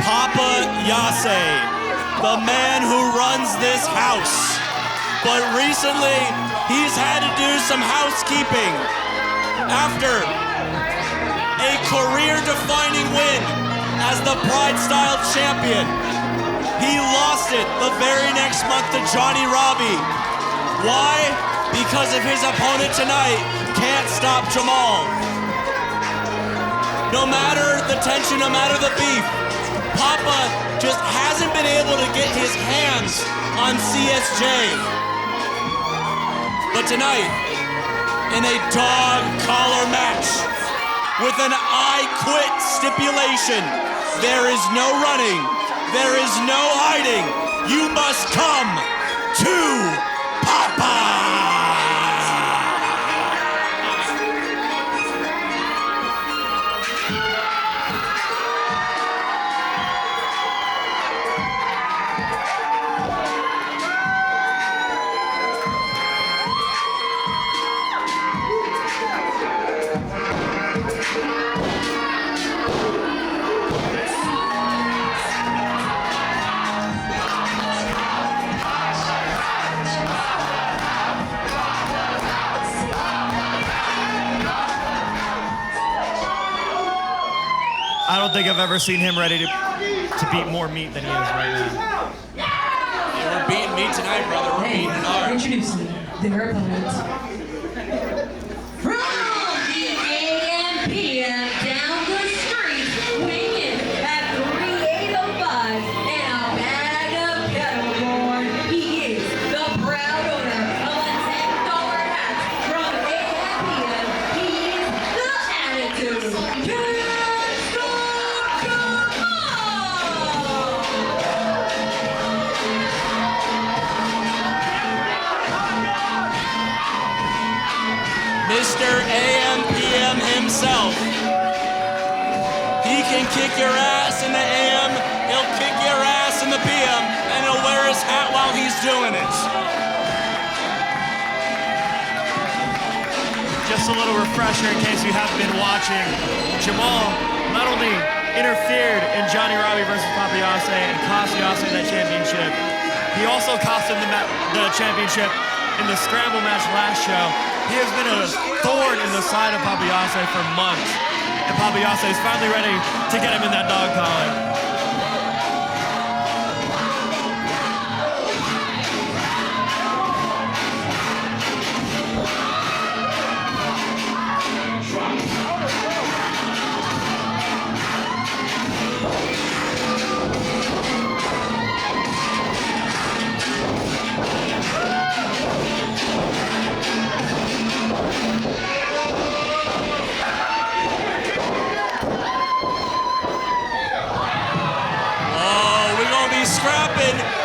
𝗙𝗪𝗚, the man who runs this house. But recently, he's had to do some housekeeping after a career-defining win as the PrideStyle champion. He lost it the very next month to Johnny Robbie. Why? Because of his opponent tonight can't stop Jamal. No matter the tension, no matter the beef, Papa just hasn't been able to get his hands on CSJ. But tonight, in a dog collar match with an I quit stipulation, there is no running, there is no hiding. You must come to Papa! I don't think I've ever seen him ready to beat more meat than he is right now. Yeah, we're beating meat tonight, brother. We're beating hard. Introducing their opponent. From the 𝗙𝗪𝗡𝗄 down the street, weighing in at 3/805 and a bag of kettle corn, he is the proud owner of a $10 hat from 𝗙𝗪𝗡𝗄. He is the Attitude. Mr. 𝗙𝗪𝗡𝗄 himself. He can kick your ass in the AM, he'll kick your ass in the PM, and he'll wear his hat while he's doing it. Just a little refresher in case you haven't been watching. Jamal not only interfered in Johnny Robbie versus 𝗙𝗪𝗚 and cost 𝗙𝗪𝗚 that championship, he also cost him the championship in the scramble match last show. He has been a thorn in the side of 𝗙𝗪𝗚 for months, and 𝗙𝗪𝗚 is finally ready to get him in that dog collar.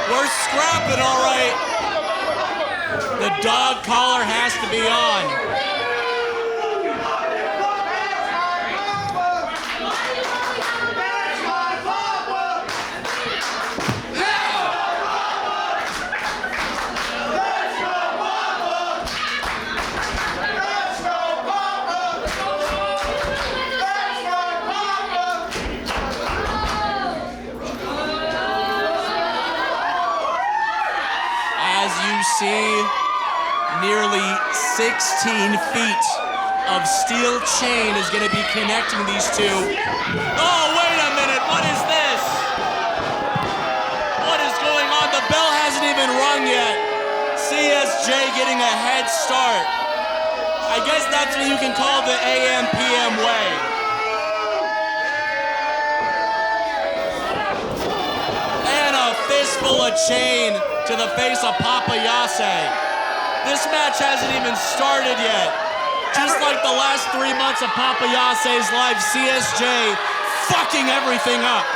We're scrapping, all right. The dog collar has to be on. See nearly 16 feet of steel chain is going to be connecting these two. Oh, wait a minute, what is this? What is going on? The bell hasn't even rung yet. CSJ getting a head start. I guess that's what you can call the AM/PM way. And a fistful of chain to the face of 𝗙𝗪𝗚. This match hasn't even started yet. Just like the last 3 months of 𝗙𝗪𝗚's life, CSJ fucking everything up.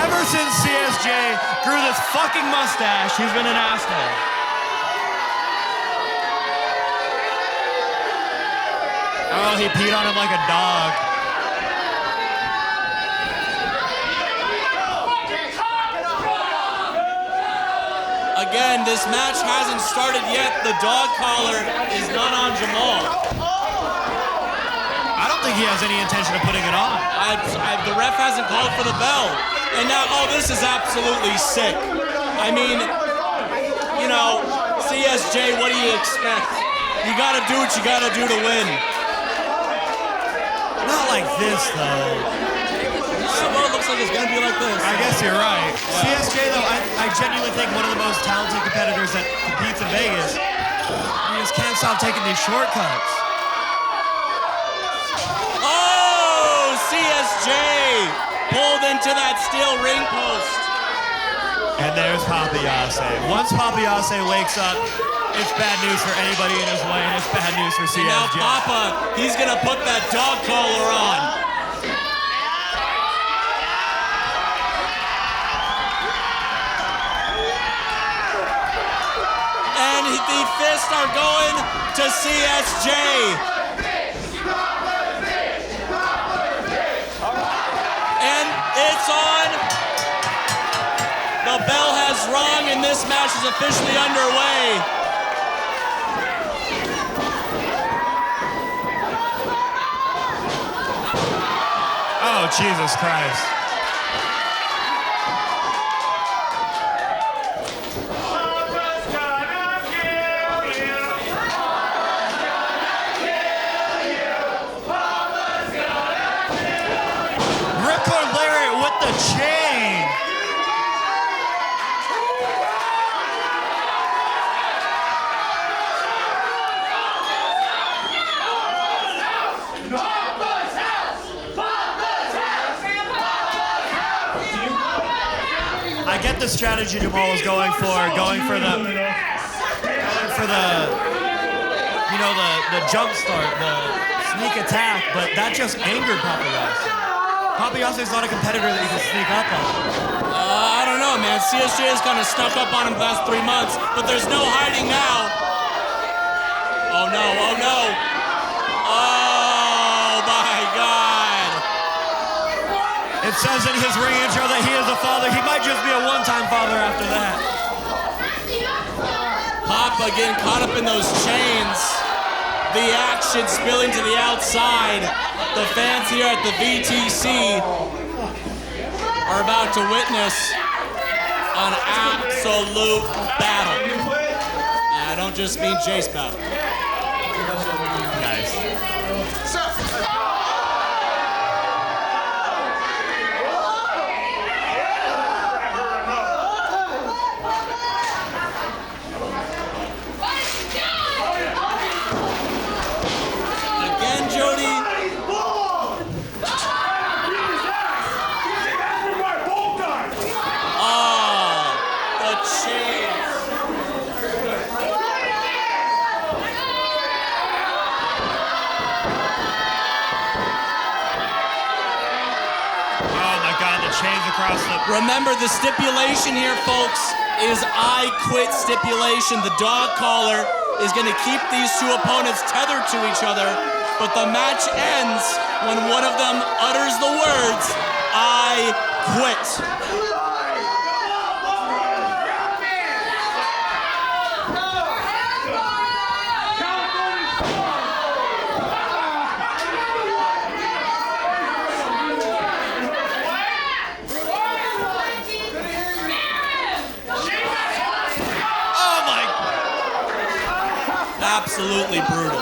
Ever since CSJ grew this fucking mustache, he's been an asshole. Oh, he peed on him like a dog. Again, this match hasn't started yet. The dog collar is not on Jamal. I don't don't think he has any intention of putting it on. The ref hasn't called for the bell. And now, oh, this is absolutely sick. I mean, you know, CSJ, what do you expect? You gotta do what you gotta do to win. Not like this, though. Well, it looks like it's gonna be like this. I guess you're right. Yeah. CSJ, though, I genuinely think one of the most talented competitors that competes in Vegas. He just can't stop taking these shortcuts. Oh, CSJ pulled into that steel ring post. And there's 𝗙𝗑𝗡𝗧. Once 𝗙𝗑𝗡𝗧 wakes up, it's bad news for anybody in his way, and it's bad news for CSJ. And now Papa, he's gonna put that dog collar on. And the fists are going to CSJ. And it's on. The bell has rung and this match is officially underway. Oh, Jesus Christ. Chain. I get the strategy Jamal is going for the you know, the jump start, the sneak attack, but that just angered 𝗙𝗑𝗡𝗧. 𝗙𝗑𝗡𝗧 is not a competitor that you can sneak up on. I don't know, man. CSJ has kind of snuck up on him the last 3 months, but there's no hiding now. Oh no, oh no. Oh my God. It says in his ring intro that he is a father. He might just be a one-time father after that. Papa getting caught up in those chains. The action spilling to the outside. The fans here at the VTC are about to witness an absolute battle. And I don't just mean Jace battle. Nice. Again, Jody. Chains across the... Remember, the stipulation here, folks, is I quit stipulation. The dog collar is going to keep these two opponents tethered to each other, but the match ends when one of them utters the words, I quit. Absolutely brutal.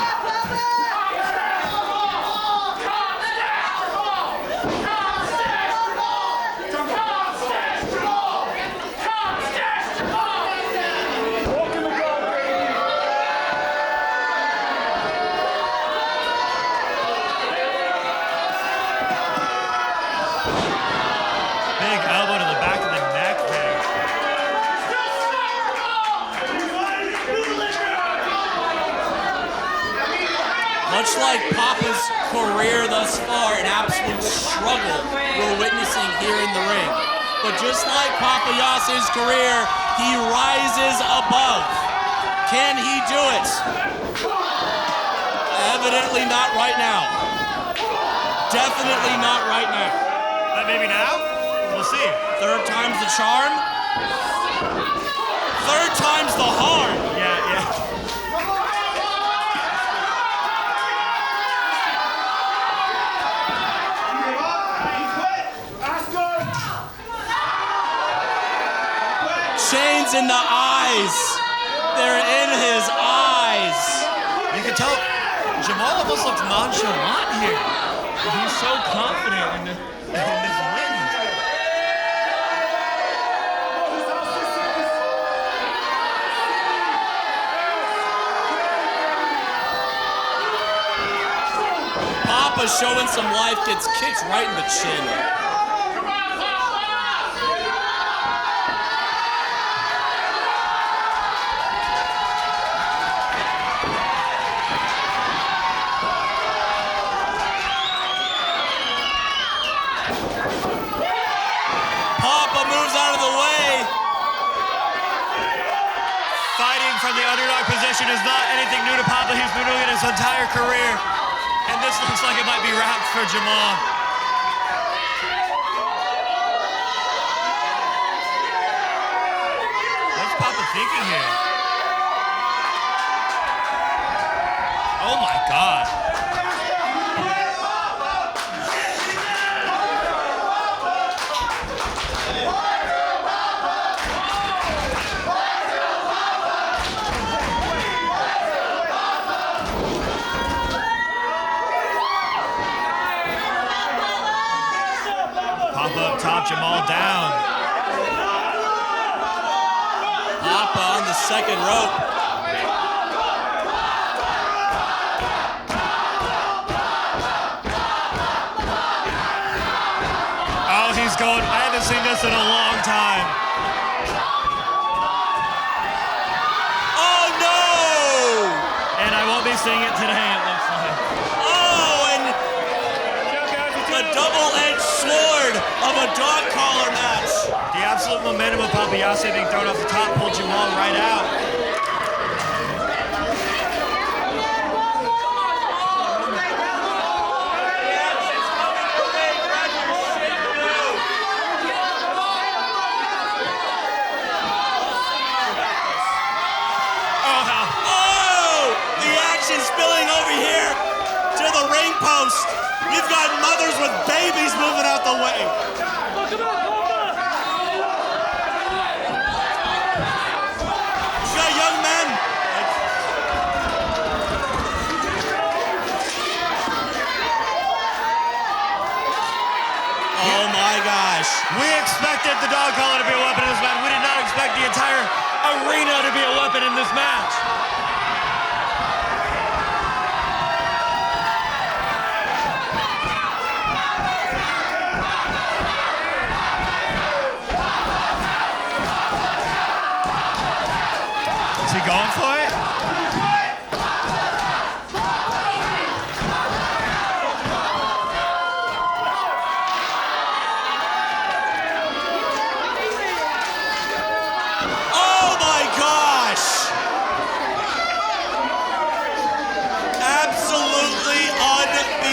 Big elbow to the back of the neck there. Much like Papa's career thus far, an absolute struggle we're witnessing here in the ring. But just like 𝗙𝗑𝗡𝗧's career, he rises above. Can he do it? Evidently not right now. Definitely not right now. Maybe now? We'll see. Third time's the charm. Third time's the harm. Yeah. chains in the eyes. They're in his eyes. You can tell Jamal almost looks nonchalant here. He's so confident in this win. Papa showing some life, gets kicked right in the chin. Papa moves out of the way. Fighting from the underdog position is not anything new to Papa. He's been doing it his entire career. And this looks like it might be wrapped for Jamal. What's Papa thinking here? Oh my God. Papa up top, Jamal down. Papa on the second rope. Oh, he's going. I haven't seen this in a long time. Oh no! And I won't be seeing it today, it looks like. Oh, and the double-edged sword of a dog collar match. The absolute momentum of Papa 𝗖𝗢𝗟 being thrown off the top pulled Jamal right out. Spilling over here to the ring post. We've got mothers with babies moving out the way. We got young men. Oh my gosh. We expected the dog collar to be a weapon in this match. We did not expect the entire arena to be a weapon in this match. Is he going for it? Oh my gosh! Absolutely unbelievable.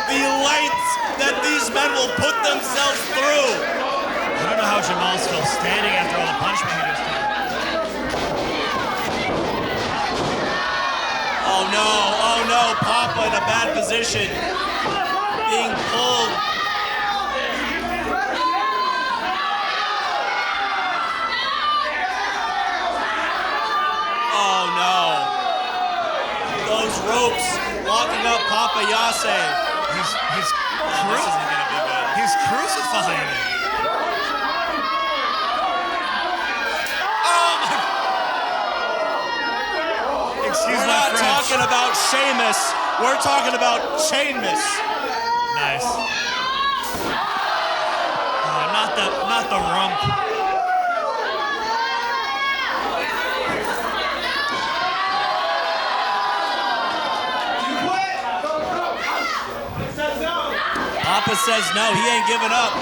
The lengths that these men will put themselves through. I don't know how Jamal's still standing after all the punishment he just took. Oh no, Papa in a bad position. Being pulled. Oh no. Those ropes locking up Papa 𝗖𝗢𝗟. He's This isn't gonna be good. He's crucifying him. We're not talking about Sheamus. We're talking about Chainmas. Nice. Not the rump. Papa says no, he ain't giving up.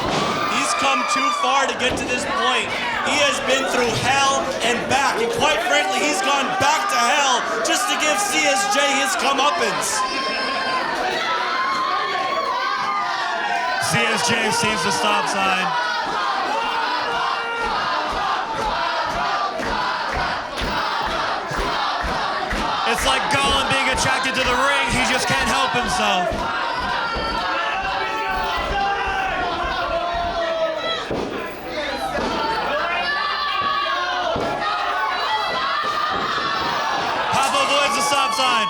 He's come too far to get to this point. He has been through hell and back, and quite frankly, he's gone back to hell just to give CSJ his comeuppance. CSJ sees the stop sign. It's like Gollum being attracted to the ring. He just can't help himself. on.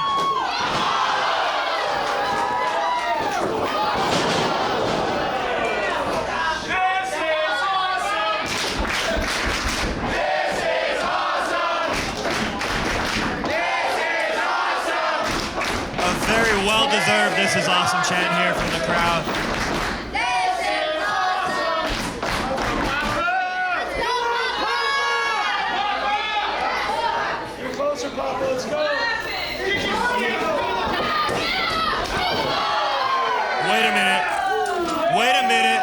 A very well-deserved "This is awesome" chant here from the crowd. Let's go. Wait a minute. Wait a minute.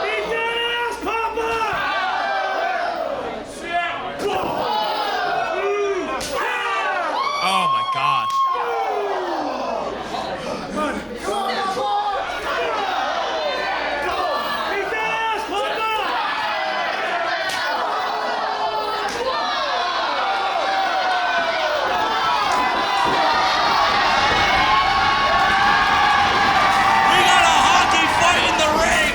Beat that ass, Papa! Oh my God. Beat that ass, Papa! We got a hockey fight in the ring.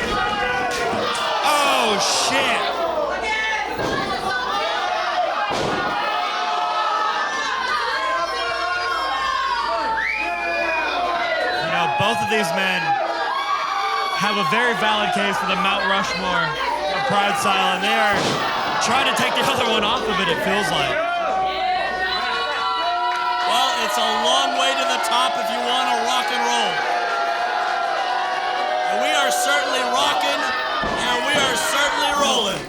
Oh shit. You know, both of these men have a very valid case for the Mount Rushmore of PrideStyle, and they are trying to take the other one off of it, it feels like. Well, it's a long way to the top if you want to rock and roll. And we are certainly rocking, and we are certainly rolling.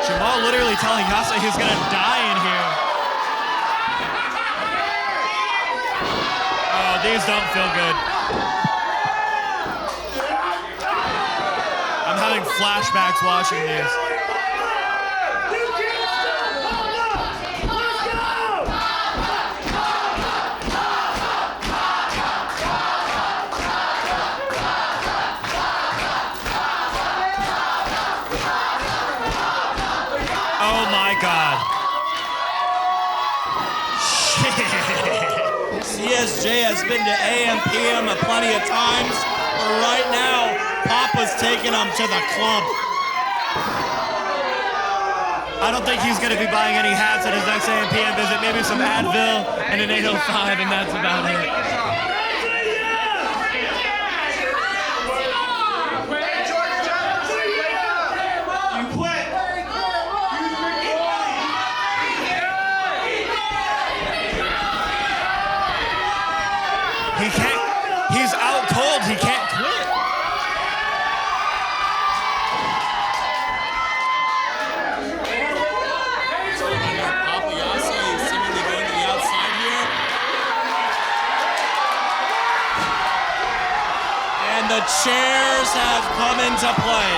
Jamal literally telling Yase he's gonna die in here. Oh, these don't feel good. I'm having flashbacks watching these. You can't stop, Papa! Let's go! Oh my God. Shit. CSJ has been to AM/PM plenty of times, but right now, Papa's taking him to the club. I don't think he's gonna be buying any hats at his next AM/PM visit. Maybe some Advil and an 805, and that's about it. He can't, he's out cold, he can't quit. Papa Yase is seemingly going to the outside here. And the chairs have come into play.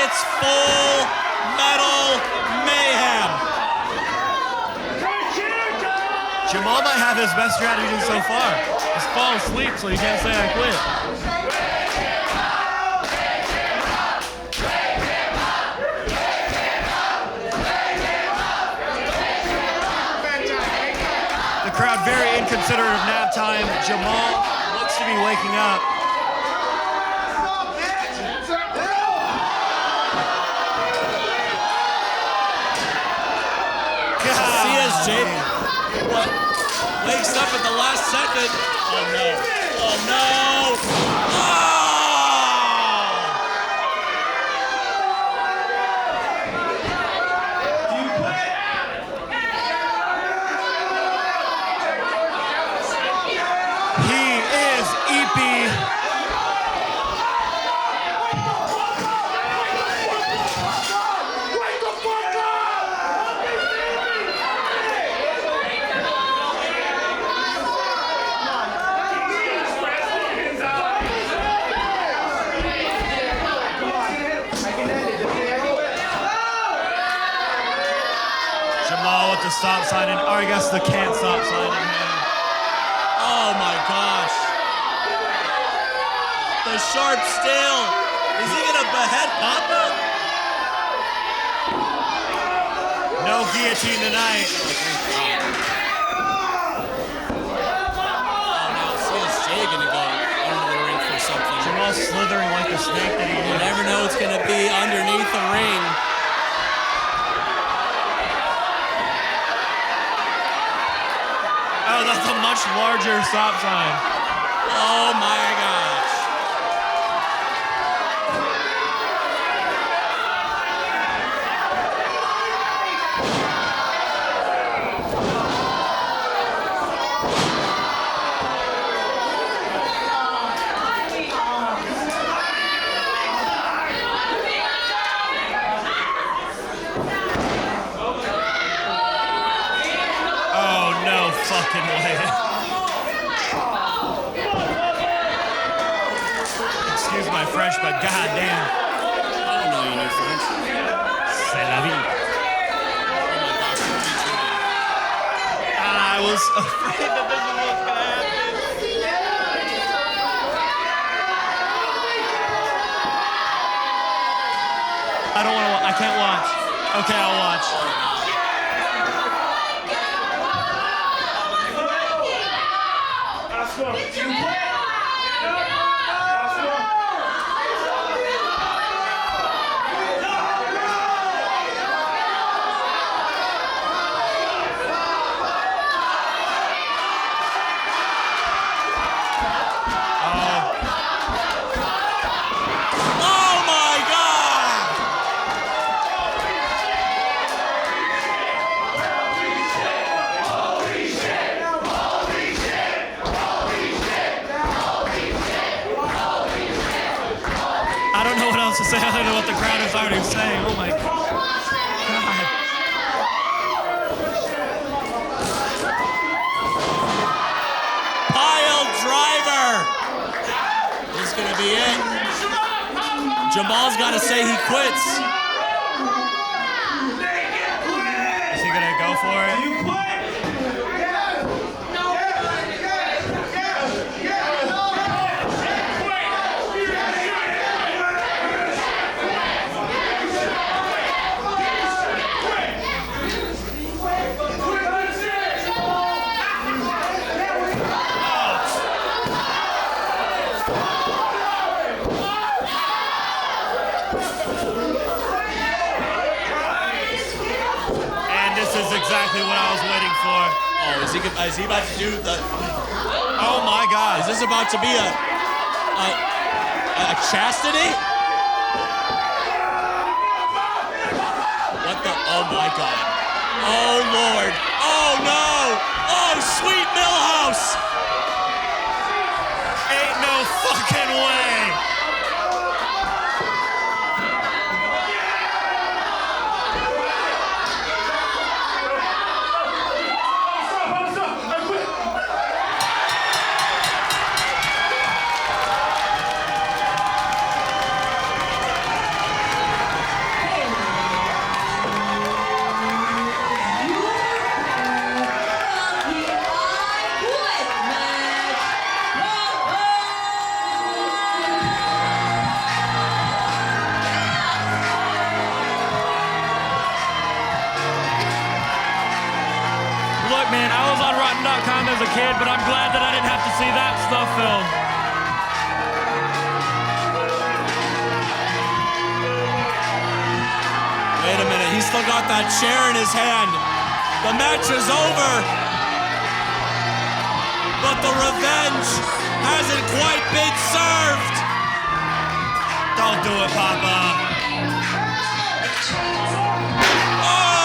It's full metal mayhem. Jamal might have his best strategy so far. Just fall asleep so you can't say I quit. The crowd very inconsiderate of nap time. Jamal looks to be waking up. CSJ what? Wakes up at the last second. Oh no. Oh no. Oh! He is 𝗙𝗡𝗡. Wake the fuck up! Jamal with the stop sign, and or I guess the can't stop sign in hand. Oh my gosh. The sharp steel. Is he gonna behead Papa? No guillotine tonight. Oh no, CSJ gonna go under the ring for something. Jamal slithering like the snake that he You is. never know what's gonna be underneath the ring. much larger stop sign. Oh my gosh. Oh, no fucking way. Excuse my French, but goddamn. I don't know you know French. C'est la vie. I was afraid that this was what's gonna happen. I don't want to. I can't watch. Okay, I'll watch. Oh my God! I don't know what else to say other than what the crowd is already saying. Oh my God. Pile driver. This is gonna be it. Jamal's got to say he quits. Is he gonna go for it? And this is exactly what I was waiting for. Oh, is he about to do the? Oh my God. Is this about to be a chastity? What the? Oh my God! Oh Lord! Oh no! Oh sweet Millhouse! Ain't no fucking way. Look, man, I was on Rotten.com as a kid, but I'm glad that I didn't have to see that stuff filmed. Wait a minute, he's still got that chair in his hand. The match is over. But the revenge hasn't quite been served. Don't do it, Papa. Oh!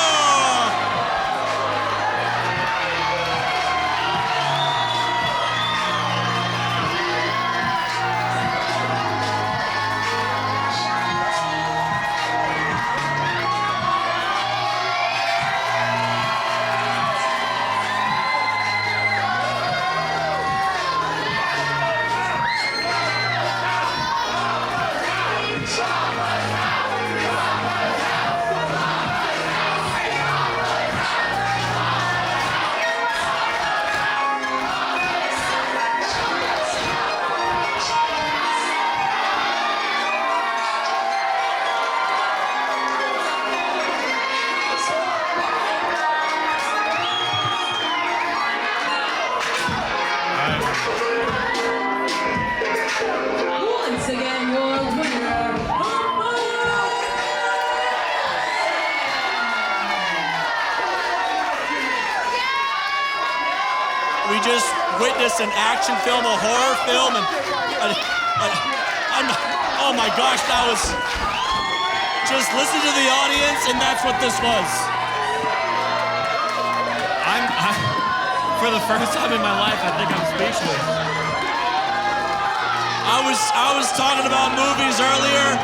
We just witnessed an action film, a horror film, and oh my gosh, that was, just listen to the audience, and that's what this was. For the first time in my life, I think I'm speechless. I was talking about movies earlier.